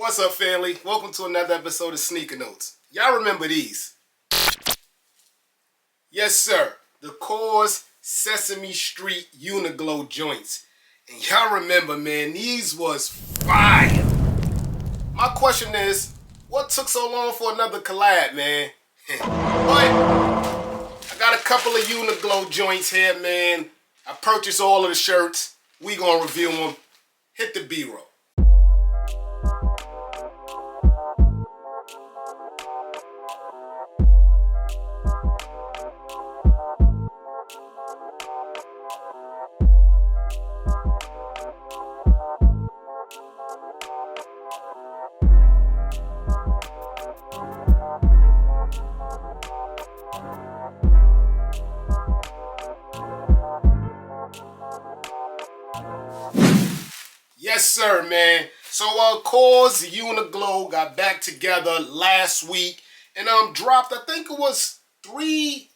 What's up, family? Welcome to another episode of Sneaker Notes. Y'all remember these? Yes, sir. The Kaws Sesame Street UNIQLO joints. And y'all remember, man, these was fire. My question is, what took so long for another collab, man? But I got a couple of UNIQLO joints here, man. I purchased all of the shirts. We gonna review them. Hit the B-roll. Yes, sir, man. So, Kaws UNIQLO got back together last week and dropped, I think it was three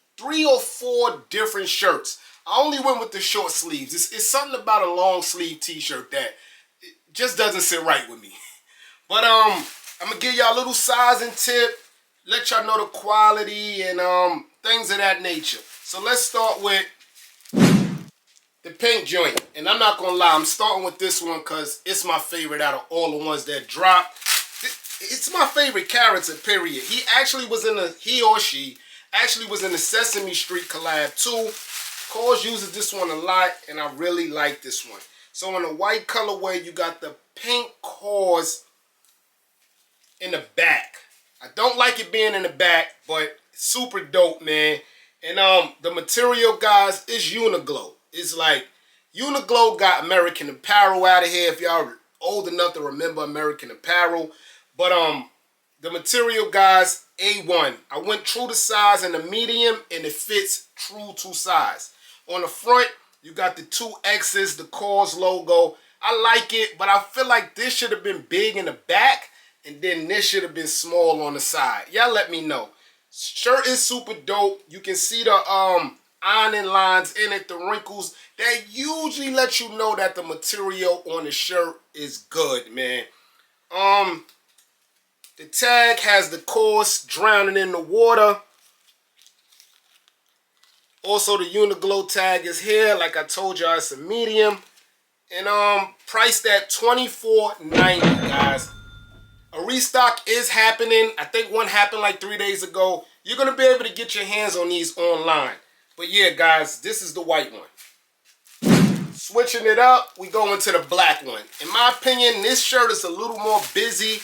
or four different shirts. I only went with the short sleeves. It's something about a long sleeve t-shirt that it just doesn't sit right with me. But I'm gonna give y'all a little sizing tip, let y'all know the quality and things of that nature. So let's start with the pink joint. And I'm not gonna lie, I'm starting with this one because it's my favorite out of all the ones that dropped. It's my favorite character, period. He or she actually was in the Sesame Street collab too. Kaws uses this one a lot, and I really like this one. So in the white colorway, you got the pink Kaws in the back. I don't like it being in the back, but super dope, man. And the material, guys, is UNIQLO. It's like UNIQLO got American Apparel out of here, if y'all old enough to remember American Apparel. But the material, guys, A1. I went true to size in the medium, and it fits true to size. On the front, you got the two X's, the Kaws logo. I like it, but I feel like this should have been big in the back, and then this should have been small on the side. Y'all let me know. Shirt is super dope. You can see the ironing lines in it, the wrinkles. That usually let you know that the material on the shirt is good, man. The tag has the Kaws drowning in the water. Also, the UNIQLO tag is here. Like I told y'all, it's a medium. And priced at $24.90, guys. A restock is happening. I think one happened like 3 days ago. You're going to be able to get your hands on these online. But yeah, guys, this is the white one. Switching it up, we go into the black one. In my opinion, this shirt is a little more busy.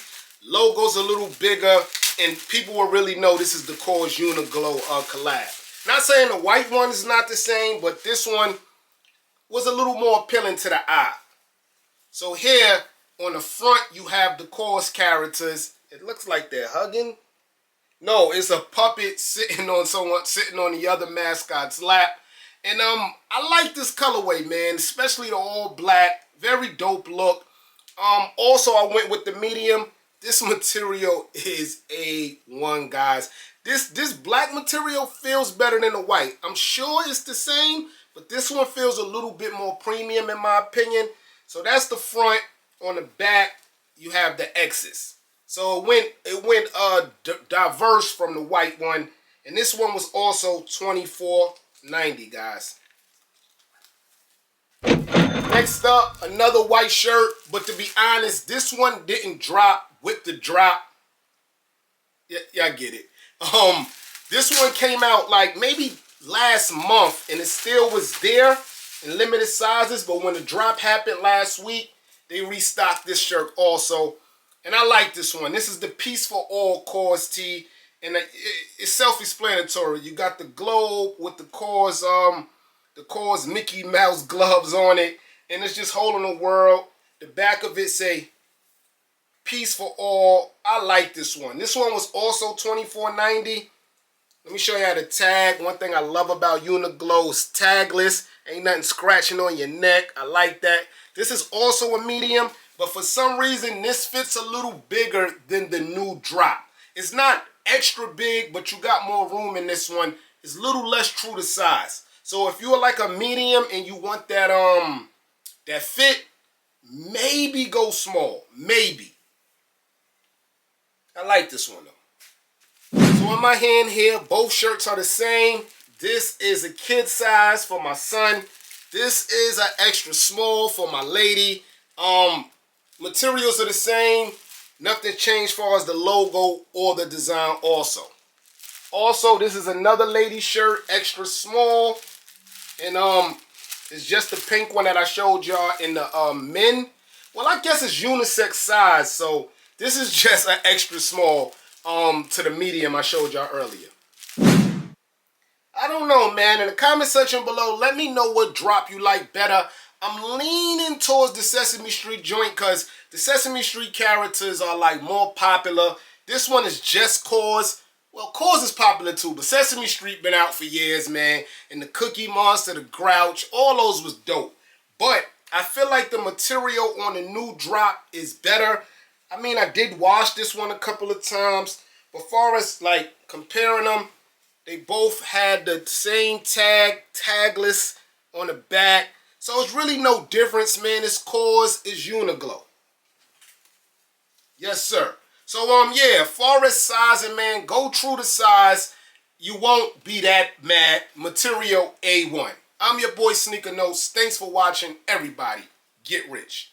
Logo's a little bigger. And people will really know this is the Kaws UNIQLO collab. Not saying the white one is not the same, but this one was a little more appealing to the eye. So here, on the front, you have the Kaws characters. It looks like they're hugging. No, it's a puppet sitting on the other mascot's lap. And I like this colorway, man, especially the all black. Very dope look. Also, I went with the medium. This material is A1, guys. This black material feels better than the white. I'm sure it's the same, but this one feels a little bit more premium in my opinion. So that's the front. On the back, you have the X's. So it went diverse from the white one. And this one was also $24.90, guys. Next up, another white shirt. But to be honest, this one didn't drop with the drop. Yeah, I get it. This one came out like maybe last month, and it still was there in limited sizes. But when the drop happened last week, they restocked this shirt also. And I like this one. This is the Peace for All Kaws tee. And it's self-explanatory. You got the globe with the Kaws Mickey Mouse gloves on it. And it's just holding the world. The back of it say, Peace for All. I like this one. This one was also $24.90. Let me show you how to tag. One thing I love about UNIQLO is tagless. Ain't nothing scratching on your neck. I like that. This is also a medium, but for some reason, this fits a little bigger than the new drop. It's not extra big, but you got more room in this one. It's a little less true to size. So if you're like a medium and you want that that fit, maybe go small. Maybe. I like this one though. So in my hand here, both shirts are the same. This is a kid size for my son. This is an extra small for my lady. Materials are the same. Nothing changed as far as the logo or the design also. Also, this is another lady shirt, extra small. And it's just the pink one that I showed y'all in the men. Well, I guess it's unisex size, so this is just an extra small to the medium I showed y'all earlier. I don't know, man. In the comment section below, let me know what drop you like better. I'm leaning towards the Sesame Street joint because the Sesame Street characters are like more popular. This one is just Kaws. Well, Kaws is popular too, but Sesame Street been out for years, man. And the Cookie Monster, the Grouch, all those was dope. But I feel like the material on the new drop is better. I mean, I did wash this one a couple of times. But far as like comparing them, they both had the same tagless on the back. So it's really no difference, man. It's Kaws, it's UNIQLO. Yes, sir. So, yeah, far as sizing, man, go true to size. You won't be that mad. Material A1. I'm your boy Sneaker Notes. Thanks for watching, everybody. Get rich.